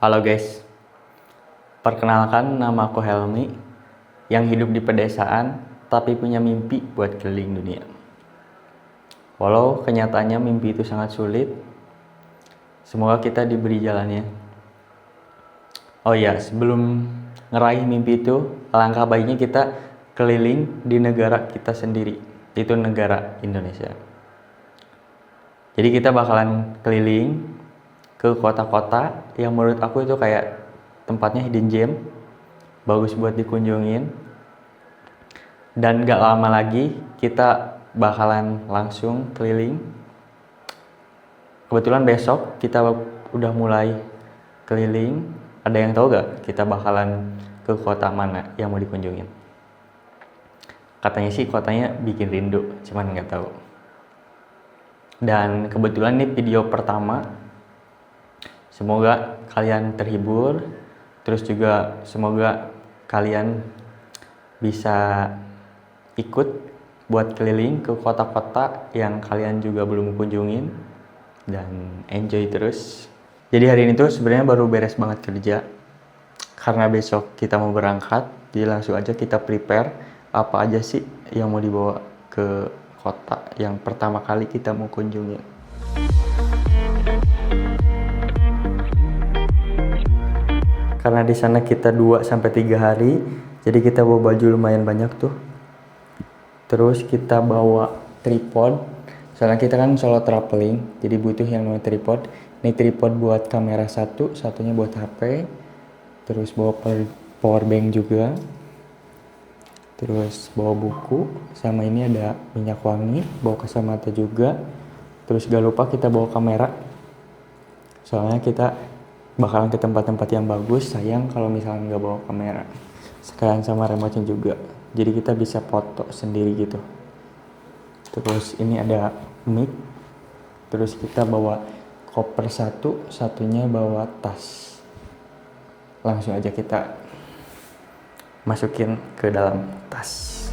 Halo guys, perkenalkan nama aku Helmi yang hidup di pedesaan tapi punya mimpi buat keliling dunia. Walau kenyataannya mimpi itu sangat sulit, semoga kita diberi jalannya. Oh ya, sebelum ngeraih mimpi itu, alangkah baiknya kita keliling di negara kita sendiri, yaitu negara Indonesia. Jadi kita bakalan keliling ke kota-kota yang menurut aku itu kayak tempatnya hidden gem, bagus buat dikunjungin. Dan gak lama lagi kita bakalan langsung keliling. Kebetulan besok kita udah mulai keliling. Ada yang tahu gak kita bakalan ke kota mana yang mau dikunjungin? Katanya sih kotanya bikin rindu, cuman gak tahu. Dan kebetulan ini video pertama. Semoga kalian terhibur, terus juga semoga kalian bisa ikut buat keliling ke kota-kota yang kalian juga belum kunjungin dan enjoy terus. Jadi hari ini tuh sebenarnya baru beres banget kerja karena besok kita mau berangkat, jadi langsung aja kita prepare apa aja sih yang mau dibawa ke kota yang pertama kali kita mau kunjungin. Karena di sana kita 2-3 hari, jadi kita bawa baju lumayan banyak tuh. Terus kita bawa tripod, soalnya kita kan solo traveling, jadi butuh yang namanya tripod. Ini tripod buat kamera satunya buat HP. Terus bawa power bank juga. Terus bawa buku, sama ini ada minyak wangi, bawa kacamata juga. Terus gak lupa kita bawa kamera, soalnya kita bakalan ke tempat-tempat yang bagus. Sayang kalau misalnya nggak bawa kamera, sekalian sama remote-nya juga, jadi kita bisa foto sendiri gitu. Terus ini ada mic, terus kita bawa koper satunya bawa tas. Langsung aja kita masukin ke dalam tas.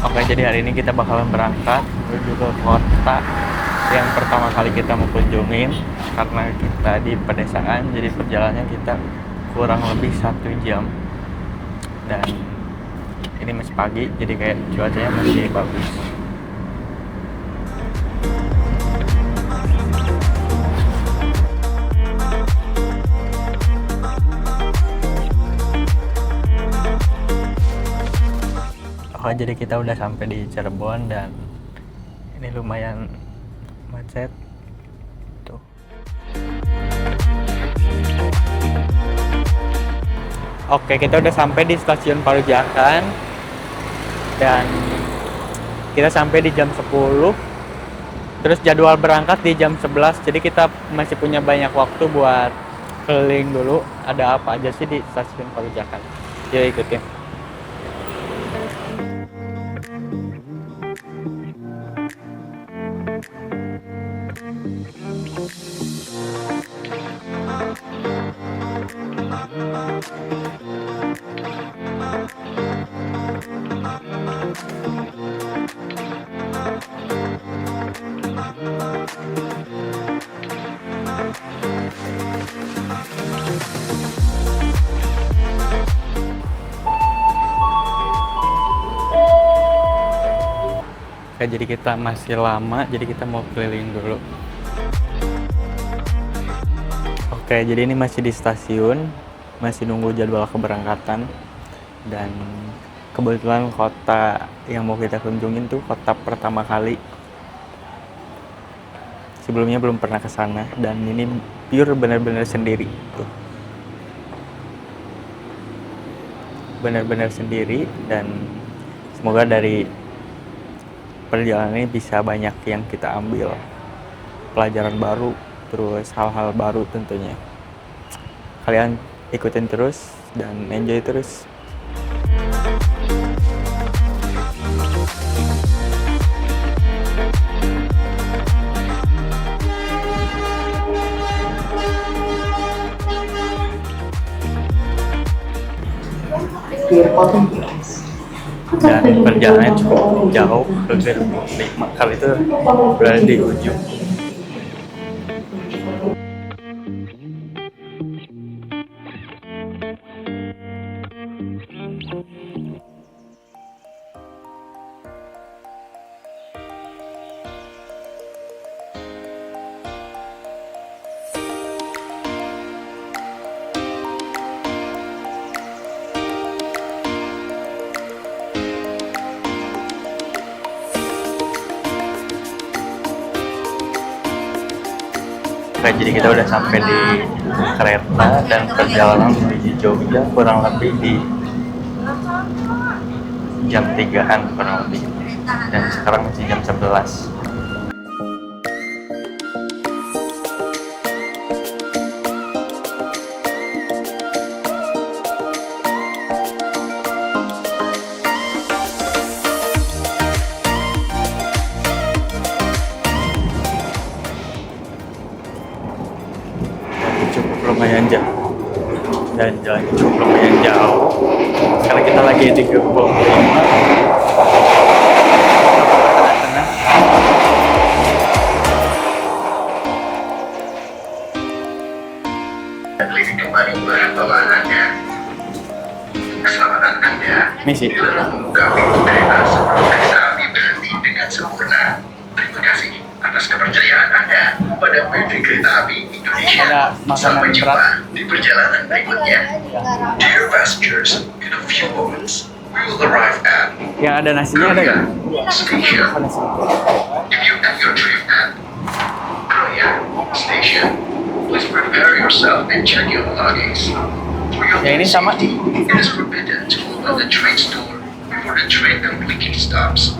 Oke, jadi hari ini kita bakalan berangkat menuju ke kota yang pertama kali kita mau kunjungin. Karena kita di pedesaan, jadi perjalanannya kita kurang lebih 1 jam. Dan ini masih pagi, jadi kayak cuacanya masih bagus. Oh, jadi kita udah sampai di Cirebon dan ini lumayan macet tuh. Oke, kita udah sampai di stasiun Parujakan dan kita sampai di jam 10. Terus jadwal berangkat di jam 11, jadi kita masih punya banyak waktu buat keliling dulu ada apa aja sih di stasiun Parujakan. Yuk ikutin. Oke, jadi kita masih lama, jadi kita mau keliling dulu. Oke, jadi ini masih di stasiun, masih nunggu jadwal keberangkatan. Dan kebetulan kota yang mau kita kunjungin tuh kota pertama kali. Sebelumnya belum pernah ke sana dan ini pure benar-benar sendiri tuh. Benar-benar sendiri, dan semoga dari perjalanan ini bisa banyak yang kita ambil, pelajaran baru, terus hal-hal baru tentunya. Kalian ikutin terus dan enjoy terus. Dan perjalanannya cukup jauh ke Gerbang 5 kali itu berada di ujung. Oke, jadi kita udah sampai di kereta dan perjalanan menuju Jogja kurang lebih di jam 3-an kurang lebih. Dan sekarang masih jam 11. Cukup lumayan jauh dan jalannya cukup lumayan jauh. Sekarang kita lagi di Gerbang 5. Keliling kembali barang bawaan Anda. Keselamatan Anda Misi. dalam membuka pintu kereta sebelum kereta api berhenti dengan sempurna. Terima kasih atas kepercayaan Anda pada PT Kereta Api Indonesia. Ada makanan Sampai jumpa berat. di perjalanan berikutnya. Dear passengers, in a few moments we will arrive at Yang ada nasinya ada nggak? station. If you end your trip at Kroya Station, please prepare yourself and check your luggage. For your Ya, ini sama. safety, it is forbidden to open the train's door before the train completely stops.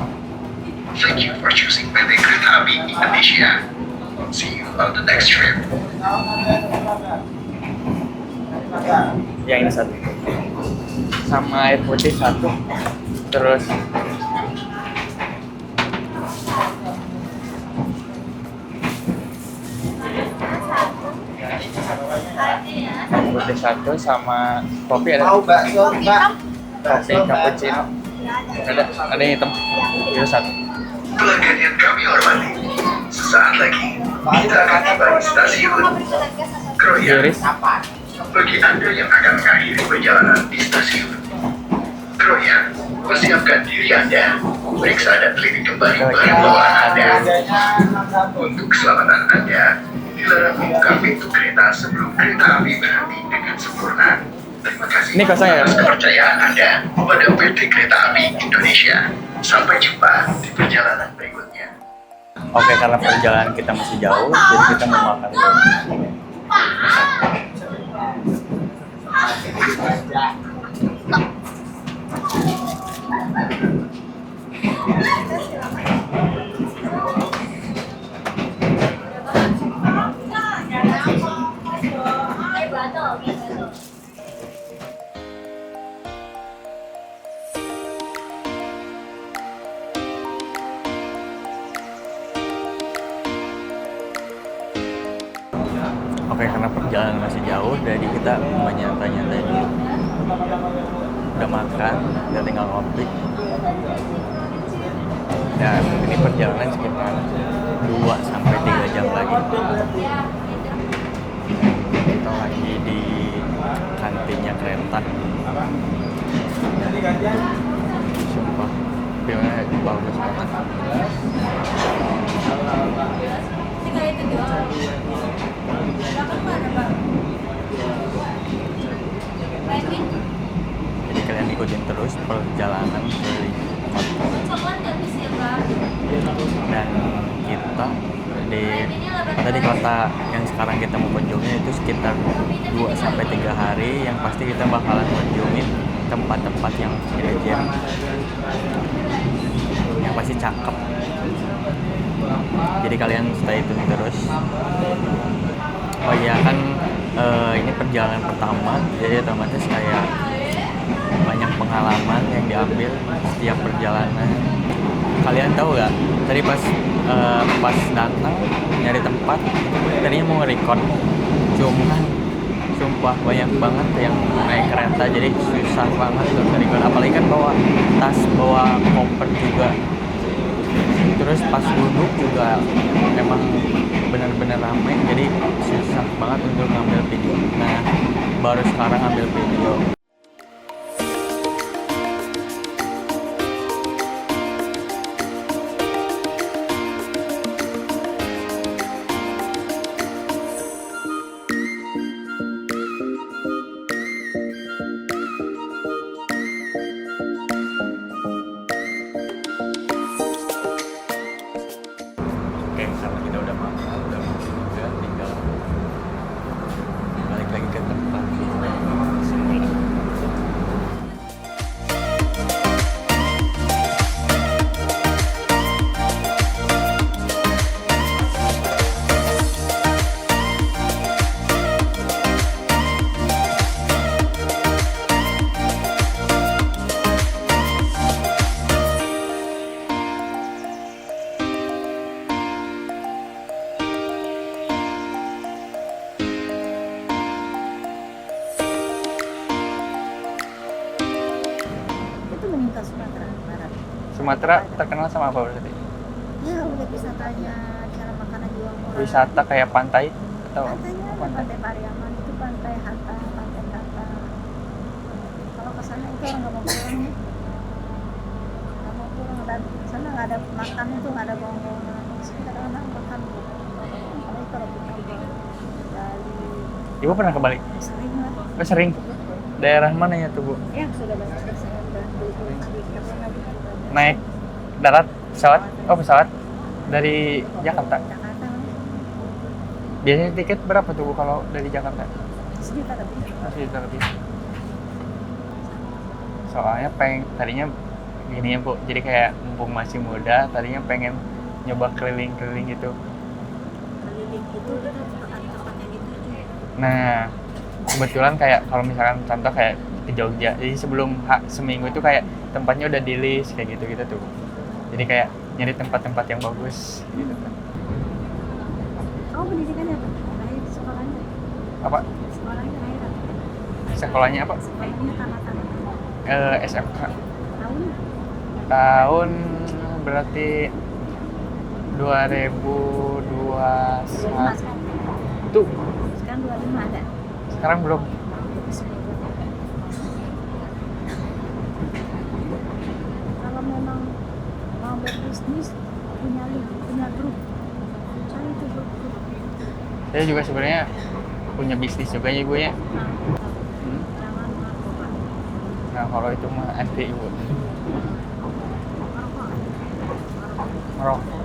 Thank you for choosing PT Kereta Api Indonesia. See you on the next trip. Yang ini satu. Sama air putih satu. Terus air putih satu sama kopi ada. Mau bakso, Mbak? Kopi cappuccino. Ada yang hitam. Itu satu. Pelanggan yang kami hormati, sesaat lagi kita akan tiba di stasiun Kroya. Iris. Bagi Anda yang akan mengakhiri perjalanan di stasiun Kroya, persiapkan diri Anda, periksa dan teliti kembali barang bawaan Anda. Untuk keselamatan Anda, dilarang membuka pintu kereta sebelum kereta api berhenti dengan sempurna. Terima kasih Ini kosong ya? atas kepercayaan Anda pada PT Kereta Api Indonesia. Sampai jumpa di perjalanan berikutnya. Oke, karena perjalanan kita masih jauh, jadi kita mau makan dulu. Oke, karena perjalanan masih jauh, jadi kita menyantai-nyantai dulu. Udah makan, udah tinggal ngopi. Dan ini perjalanan sekitar 2-3 jam lagi. Kita lagi di kantinnya kereta. Sumpah, filmnya bagus banget. Jadi kalian ikutin terus perjalanan dari kota. Dan kita di kota yang sekarang kita mau kunjungi itu sekitar 2-3 hari, yang pasti kita bakalan kunjungin tempat-tempat yang jajan yang pasti cakep. Jadi kalian stay tune terus. Oh iya kan, ini perjalanan pertama, jadi otomatis kayak banyak pengalaman yang diambil setiap perjalanan. Kalian tahu nggak? Tadi pas datang nyari tempat, tadinya mau nge-record, cuman sumpah banyak banget yang naik kereta, jadi susah banget untuk record. Apalagi kan bawa tas, bawa koper juga. Terus pas duduk juga emang benar-benar ramai, jadi susah banget untuk ngambil video. Nah, baru sekarang ambil video. Oke, karena kita udah makan, udah makan juga, tinggal balik lagi ke tempat semula. Itu meningkat Sumatera Barat. Sumatera terkenal sama apa berarti? Ya udah wisatanya, cara makanan juga murah. Wisata kayak pantai atau Pantainya ada pantai? pantai Pariaman, itu pantai Hatta, pantai Kata. Kalau ke sana itu orang nggak mau pulang ya. Nggak mau pulang, dan sana nggak ada makan itu, nggak ada bawang-bawangan. Kadang-kadang makan. Apalagi kalau kita ke Bali, Ibu pernah ke Bali? sering lah. Oh, sering. Daerah mana ya tuh, Bu? Ya sudah banyak saya udah beli Naik darat, pesawat? Oh, pesawat dari Jakarta. Jakarta Biasanya tiket berapa tuh, Bu, kalau dari Jakarta? sejuta lebih. Masih lebih. Soalnya tadinya gini ya, Bu. Jadi kayak mumpung masih muda, tadinya pengen nyoba keliling-keliling gitu. Keliling itu kita tempat yang dituju. Nah, kebetulan kayak kalau misalkan contoh kayak ke Jogja, jadi sebelum seminggu itu kayak tempatnya udah di list kayak gitu-gitu tuh. Jadi kayak nyari tempat-tempat yang bagus gitu kan. Kamu pendidikannya apa? Lahir sekolahnya? Apa? Sekolahnya lahir apa? Sekolahnya apa? Sekolahnya tamatan. SMK. Tahun? Tahun berarti 2021. Sekarang. Tuh, Sekarang 25 ada. sekarang belum. Kalau memang mau berbisnis, punya link, punya grup. Cari itu grup. Saya juga sebenarnya punya bisnis juga ya, Bu ya. Nah, Hmm. jangan narkoba. Nah, kalau itu mah anti, Bu. Merokok. Ngerokok.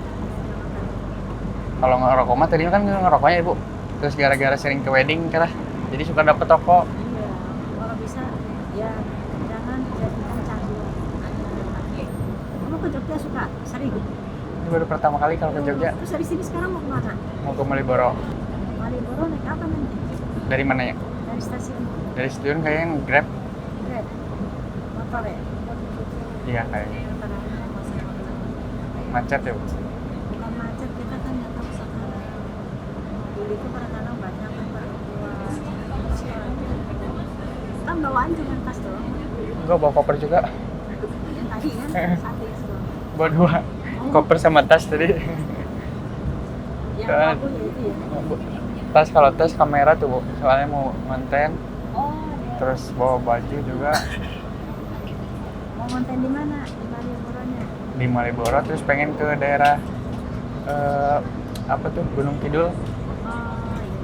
Kalau ngerokok mah tadinya kan ngerokoknya, Ibu. Terus gara-gara sering ke wedding kan, jadi suka dapet toko. Iya, kalau bisa ya jangan jadikan candu. Kamu ke Jogja suka? Sering? Ini baru pertama kali kalau ke Jogja. Terus dari sini sekarang mau kemana? Mau ke Malioboro. Malioboro naik apa nanti? Dari mana ya? Dari stasiun Dari stasiun kayaknya Grab. Grab. Motor ya? Iya kayaknya. Kadang-kadang masih Macet ya, Bu. bukan macet, kita kan nggak tahu sekarang. Dulu itu kadang-kadang banyak kan perempuan. Kan bawaan cuma tas doang. Enggak, bawa koper juga. Yang tadi kan satu ya doang. Bawa 2. Koper sama tas tadi. Yang Kan. bagus ya itu ya. Tas, kalau tas kamera tuh, Bu. Soalnya mau konten, Oh, ya. terus bawa baju juga Mau konten di mana? Di Malioboronya. di Malioboro, terus pengen ke daerah apa tuh, Gunung Kidul. Oh, iya.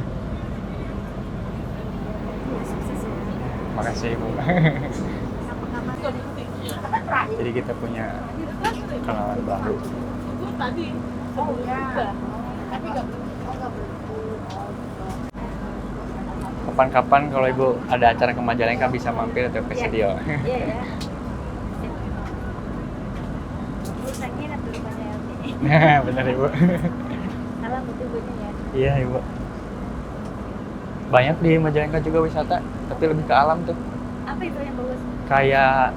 Ya, sukses ya. Makasih, Bu. Kapan-kapan. Jadi kita punya kenalan baru. Oh, ya. Kapan-kapan kalau Ibu ada acara ke Majalengka bisa mampir atau ke Iya. studio. Iya ya. Rusaknya nanti rupanya LTE. Nah, benar, Ibu. Salam betul-betul ya. Iya, Ibu. Banyak di Majalengka juga wisata, tapi lebih ke alam tuh. Apa itu yang bagus? Kayak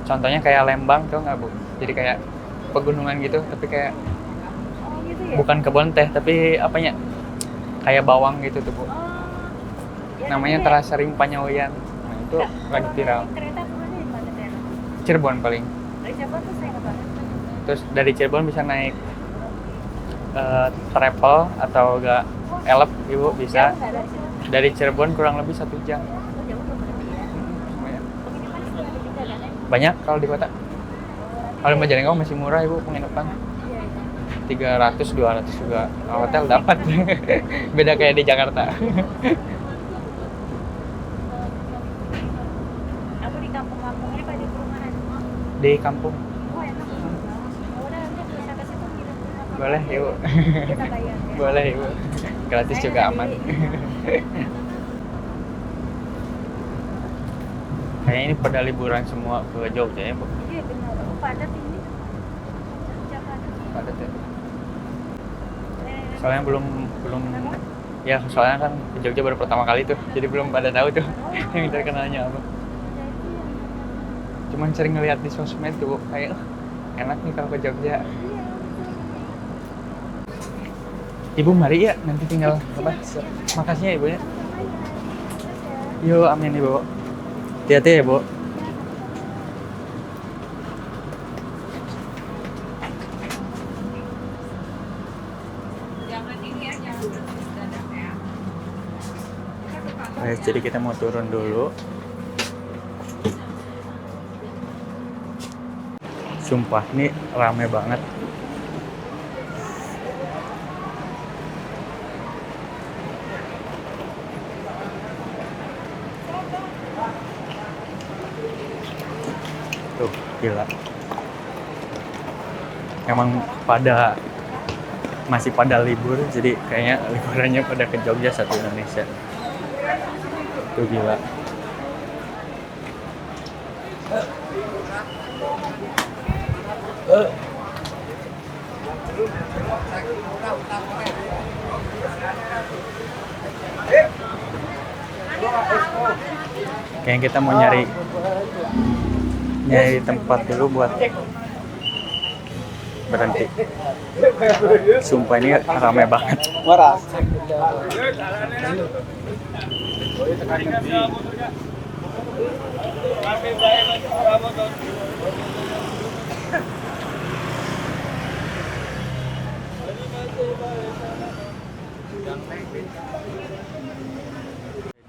contohnya kayak Lembang tuh nggak, Bu? Jadi kayak pegunungan gitu, tapi kayak Oh gitu ya? bukan kebun teh, tapi apanya? Kayak bawang gitu tuh, Bu. Oh, ya namanya Terasering Panyawian. Nah itu lagi viral. Kereta kemana ya Pak Teteh? Cirebon paling. Dari Cirebon tuh saya nggak banget. Terus dari Cirebon bisa naik travel atau enggak elep ibu bisa. Jauh nggak dari sini? Dari Cirebon kurang lebih 1 jam. Oh, jauh tuh berarti ya. Lumayan. Penginapan juga ada juga kan ya? Banyak kalau di kota. Kalau di Majalengka masih murah ibu penginapan. Iya, iya. 300 200 juga hotel dapat. Beda kayak di Jakarta. Aku di kampung-kampungnya Pak di perumahan. Di kampung. Oh enak. Oh, udah nanti bisa ke situ nginep di rumah. Boleh ibu. Kita bayar ya. Boleh ibu. Gratis Saya juga dari- aman. Kayaknya ini pada liburan semua ke Jogja ya bu. Iya benar. Oh, padat ini. Jam padat. Padat ya. Nenek-nenek. Soalnya belum Kenapa? ya soalnya kan ke Jogja baru pertama kali tuh, jadi belum pada tahu tuh yang terkenalnya apa. Cuman sering ngeliat di sosmed tuh, kayak enak nih kalau ke Jogja. Ibu mari ya, nanti tinggal apa? Makasih ya ibu ya. Yo amin ibu. Hati-hati ya bu. Guys, jadi kita mau turun dulu. Sumpah, ini rame banget. Tuh, gila. Emang masih pada libur, jadi kayaknya liburannya pada ke Jogja satu Indonesia. Tuh gila. Kayaknya kita mau nyari tempat dulu buat berhenti. Sumpah ini ramai banget.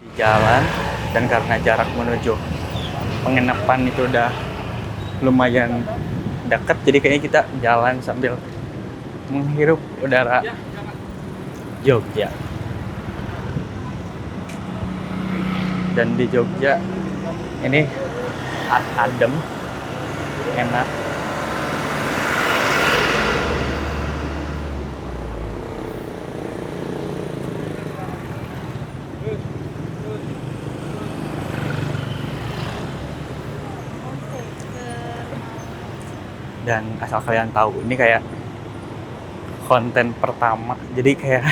Di jalan, dan karena jarak menuju penginapan itu udah lumayan dekat, jadi kayaknya kita jalan sambil menghirup udara Jogja. Dan di Jogja ini adem, enak. Dan asal kalian tahu, ini kayak konten pertama, jadi kayak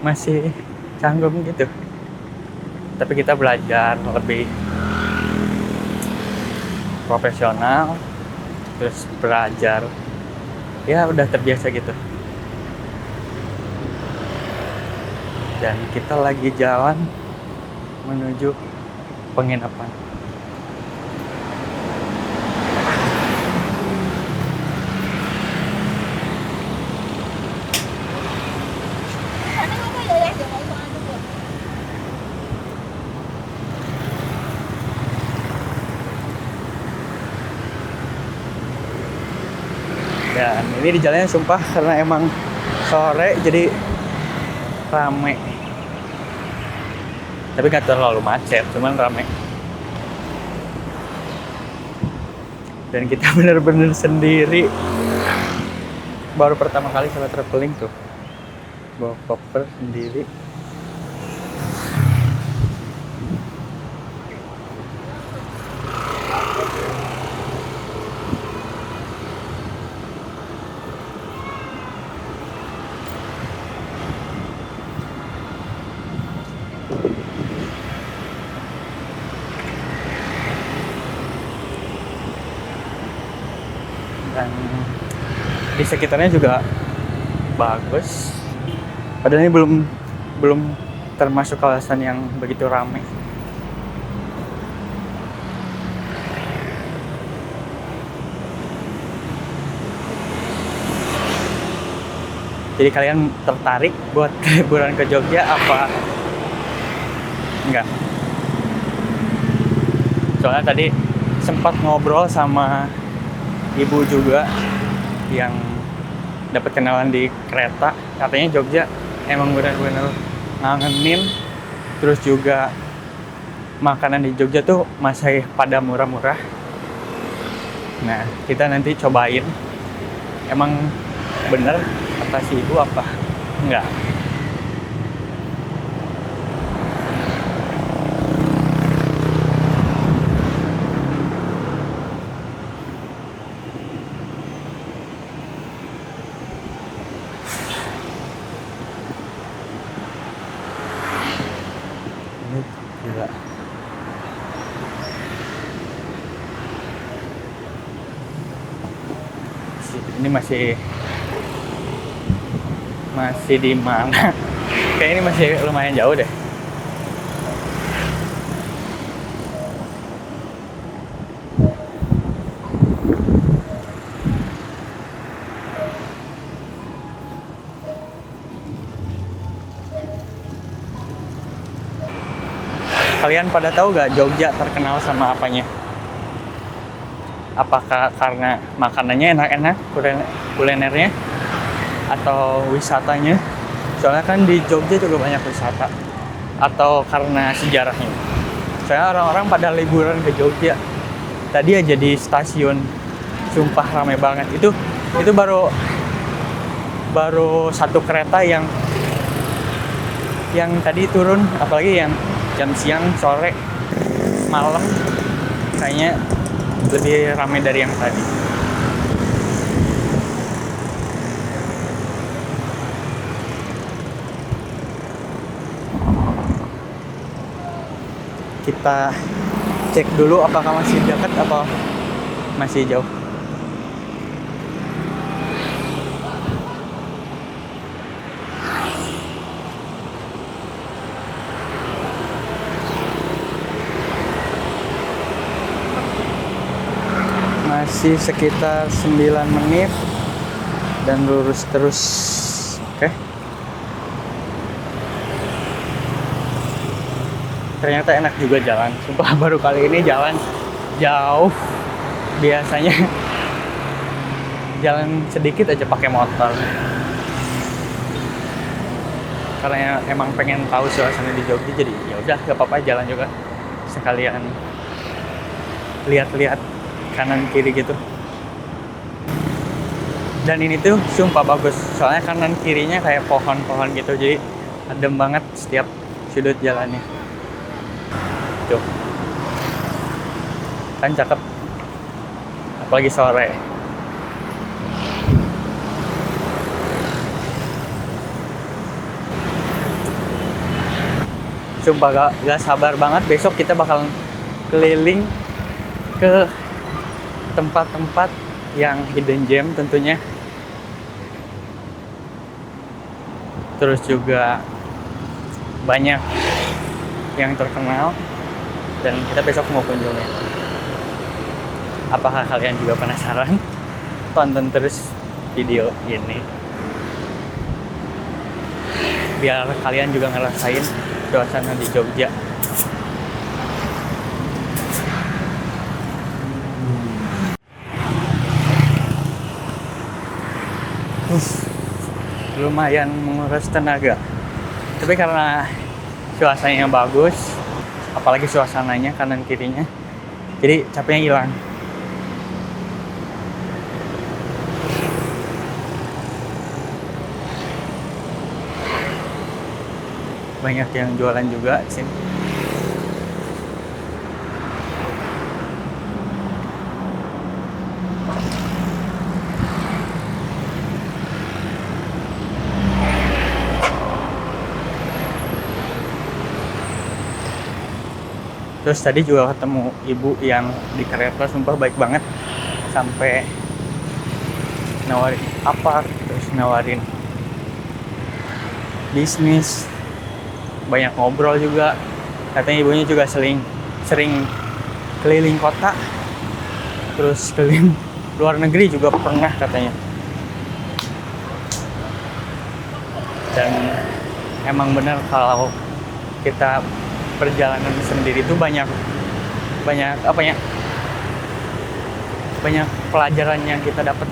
masih canggung gitu. Tapi kita belajar lebih profesional, terus belajar, ya udah terbiasa gitu. Dan kita lagi jalan menuju penginapan. Dan ini di jalannya sumpah karena emang sore jadi rame. Tapi nggak terlalu macet, cuman rame. Dan kita bener-bener sendiri. Baru pertama kali sama traveling tuh. Bawa koper sendiri. Dan di sekitarnya juga bagus. Padahal ini belum termasuk kawasan yang begitu ramai. Jadi kalian tertarik buat liburan ke Jogja apa enggak? Soalnya tadi sempat ngobrol sama ibu juga yang dapat kenalan di kereta, katanya Jogja emang benar-benar ngangenin. Terus juga makanan di Jogja tuh masih pada murah-murah. Nah, kita nanti cobain emang bener kata si ibu apa enggak. Ini gila. Ini masih di mana? Kayak ini masih lumayan jauh deh. Kalian pada tahu gak Jogja terkenal sama apanya? Apakah karena makanannya enak-enak, kulinernya, atau wisatanya? Soalnya kan di Jogja juga banyak wisata. Atau karena sejarahnya. Soalnya orang-orang pada liburan ke Jogja. Tadi aja di stasiun, sumpah ramai banget. Itu baru satu kereta yang tadi turun, apalagi yang jam siang, sore, malam, kayaknya lebih ramai dari yang tadi. Kita cek dulu apakah masih dekat atau masih jauh. Masih sekitar 9 menit dan lurus terus. Oke. Ternyata enak juga jalan. Sumpah baru kali ini jalan jauh. Biasanya jalan sedikit aja pakai motor. Karena emang pengen tahu suasana di Jogja, jadi ya udah gak apa-apa jalan juga. Sekalian lihat-lihat kanan kiri gitu. Dan ini tuh sumpah bagus, soalnya kanan kirinya kayak pohon-pohon gitu, jadi adem banget setiap sudut jalannya. Tuh kan cakep, apalagi sore. Sumpah gak sabar banget besok kita bakal keliling ke tempat-tempat yang hidden gem tentunya. Terus juga banyak yang terkenal dan kita besok mau kunjungi. Apakah kalian juga penasaran? Tonton terus video ini biar kalian juga ngerasain suasana di Jogja. Lumayan menguras tenaga, tapi karena suasananya bagus, apalagi suasananya kanan kirinya, jadi capeknya hilang. Banyak yang jualan juga di sini. Terus tadi juga ketemu ibu yang di kereta, sumpah baik banget. Sampai nawarin apa, terus nawarin bisnis. Banyak ngobrol juga. Katanya ibunya juga sering keliling kota. Terus keliling luar negeri juga pernah katanya. Dan emang benar kalau kita perjalanan sendiri itu banyak apa ya, banyak pelajaran yang kita dapat.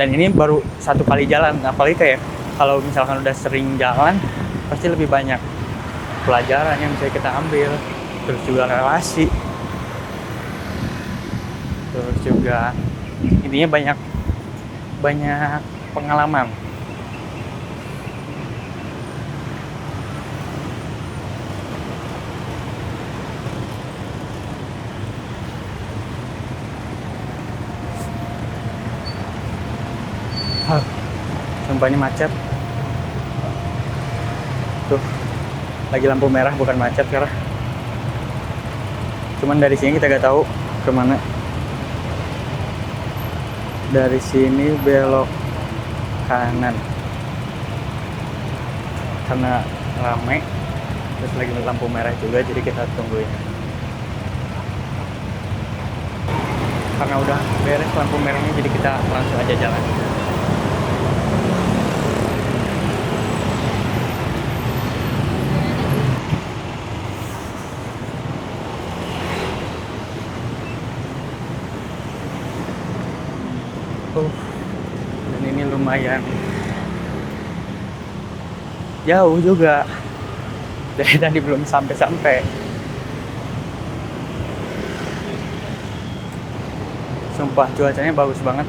Dan ini baru satu kali jalan, apalagi kayak kalau misalkan udah sering jalan pasti lebih banyak pelajaran yang bisa kita ambil, terus juga relasi, terus juga intinya banyak pengalaman. Sumpah ini macet. Tuh, lagi lampu merah bukan macet karena. Cuman dari sini kita gak tahu kemana. Dari sini belok kanan. Karena rame, terus lagi lampu merah juga, jadi kita tungguin. Karena udah beres lampu merahnya, jadi kita langsung aja jalan. Dan ini lumayan jauh juga. Dari tadi belum sampai-sampai. Sumpah cuacanya bagus banget.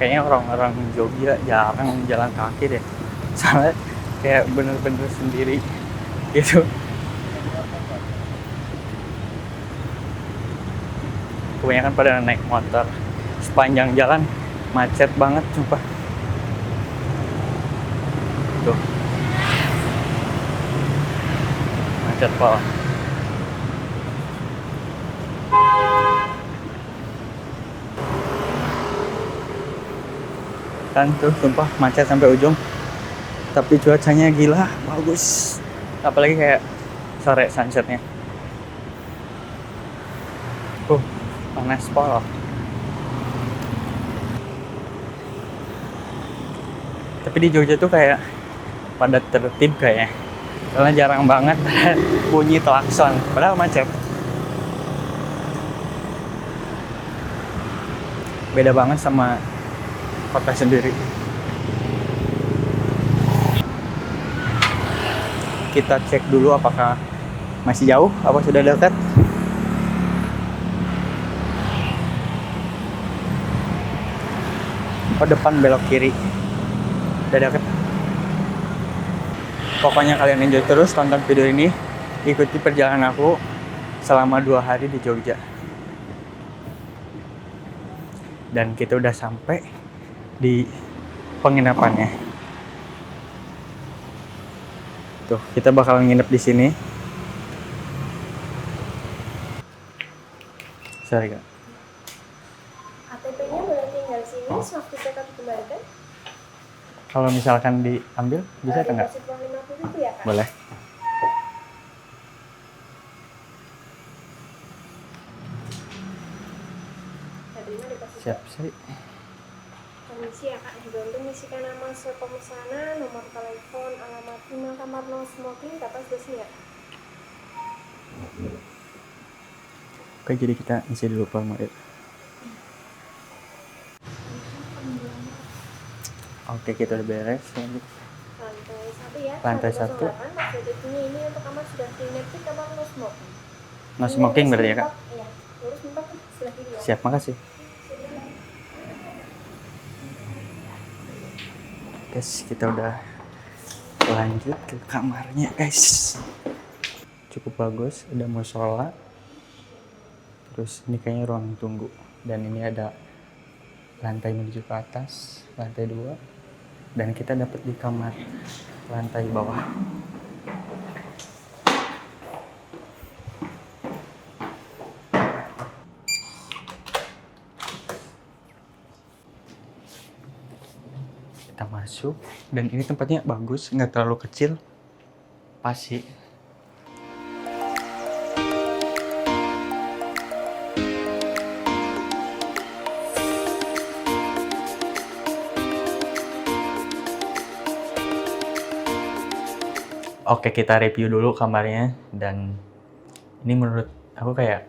Kayaknya orang-orang Jogja jarang jalan kaki deh. Soalnya kayak bener-bener sendiri gitu. Kebanyakan pada naik motor. Sepanjang jalan macet banget, sumpah. Tuh. Macet parah. Kan tuh, sumpah macet sampai ujung. Tapi cuacanya gila, bagus. Apalagi kayak sore sunsetnya. Panas parah. Tapi di Jogja tuh kayak pada tertib kayaknya. Soalnya jarang banget bunyi klakson, padahal macet. Beda banget sama kota sendiri. Kita cek dulu apakah masih jauh, apa sudah dekat. Oh, depan belok kiri. Udah deket. Pokoknya kalian enjoy terus tonton video ini. Ikuti perjalanan aku selama 2 hari di Jogja. Dan kita udah sampai di penginapannya. Tuh, kita bakal nginep di sini. Sorry, Kak. ATP-nya boleh tinggal sini, sewaktu check-out dikembalikan. Kalau misalkan diambil, bisa atau enggak? Deposit uang 50.000 ya, Kak? Boleh. Terima deposit. Siap sih. Permisi ya, Kak. Dibantu mengisikan nama sesuai pemesanan, nomor telepon, alamat email, kamar no smoking, Bapak sudah siap. Oke, jadi kita isi dulu formulir. Oke, kita udah beres. Lantai 1 ya. Lantai 1. Maksudnya ini untuk kamar sudah simetrik, kamar no smoking. No smoking berarti ya, Kak? Iya. Lurus mentok sebelah kiri ya. Siap, makasih. Guys, kita udah lanjut ke kamarnya, guys. Cukup bagus, ada musola. Terus ini kayaknya ruang tunggu. Dan ini ada lantai menuju ke atas, lantai 2. Dan kita dapat di kamar lantai bawah. Kita masuk, dan ini tempatnya bagus, nggak terlalu kecil, pas sih. Oke, kita review dulu kamarnya, dan ini menurut aku kayak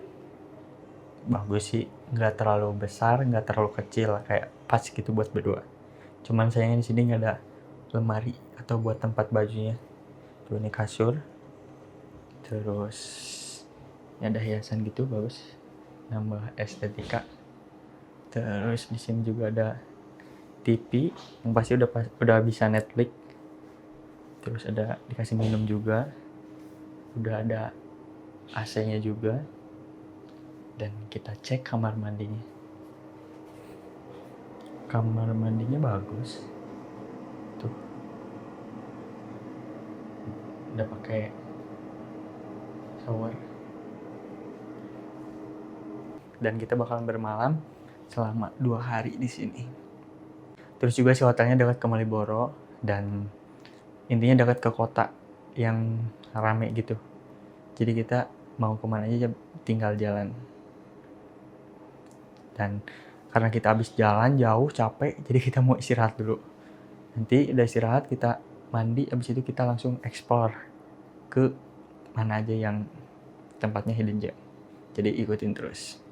bagus sih, nggak terlalu besar, nggak terlalu kecil, kayak pas gitu buat berdua. Cuman sayangnya di sini nggak ada lemari atau buat tempat bajunya. Tuh ini kasur, terus ini ada hiasan gitu, bagus, nambah estetika. Terus di sini juga ada TV yang pasti udah bisa Netflix. Terus ada dikasih minum juga, udah ada AC-nya juga. Dan kita cek kamar mandinya. Kamar mandinya bagus. Tuh. Udah pakai shower. Dan kita bakalan bermalam selama 2 hari di sini. Terus juga si hotelnya dekat ke Malioboro, dan intinya dekat ke kota yang rame gitu. Jadi kita mau kemana aja tinggal jalan. Dan karena kita habis jalan jauh, capek, jadi kita mau istirahat dulu. Nanti udah istirahat, kita mandi, habis itu kita langsung explore ke mana aja yang tempatnya hidden gem. Jadi ikutin terus.